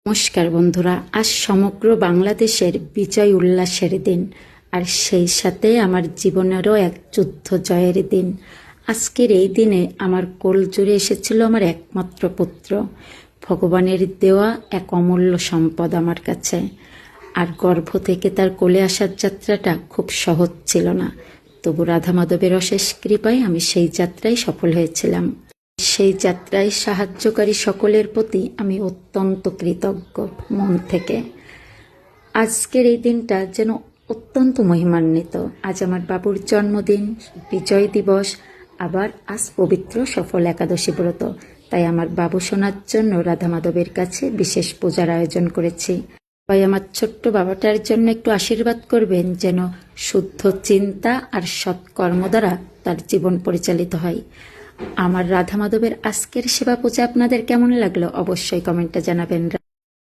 নমস্কার বন্ধুরা, আজ সমগ্র বাংলাদেশের বিজয় উল্লাসের দিন, আর সেই সাথে আমার জীবনেরও এক যুদ্ধ জয়ের দিন। আজকের এই দিনে আমার কোল জুড়ে এসেছিল আমার একমাত্র পুত্র, ভগবানের দেওয়া এক অমূল্য সম্পদ আমার কাছে। আর গর্ভ থেকে তার কোলে আসার যাত্রাটা খুব সহজ ছিল না, তবু রাধা মাধবের অশেষ কৃপায় আমি সেই যাত্রায় সফল হয়েছিলাম। সেই যাত্রায় সাহায্যকারী সকলের প্রতি আমি অত্যন্ত কৃতজ্ঞ মন থেকে। আজকের এই দিনটা যেন অত্যন্ত মহিমান্বিত। আজ আমার বাবুর জন্মদিন, বিজয় দিবস, আবার আজ পবিত্র সফল একাদশী ব্রত। তাই আমার বাবু সোনার জন্য রাধা মাধবের কাছে বিশেষ পূজার আয়োজন করেছি। তাই আমার ছোট্ট বাবাটার জন্য একটু আশীর্বাদ করবেন, যেন শুদ্ধ চিন্তা আর সৎকর্ম দ্বারা তার জীবন পরিচালিত হয়। আমার রাধা মাধবের আজকের সেবা পূজা আপনাদের কেমন লাগলো অবশ্যই কমেন্টে জানাবেন।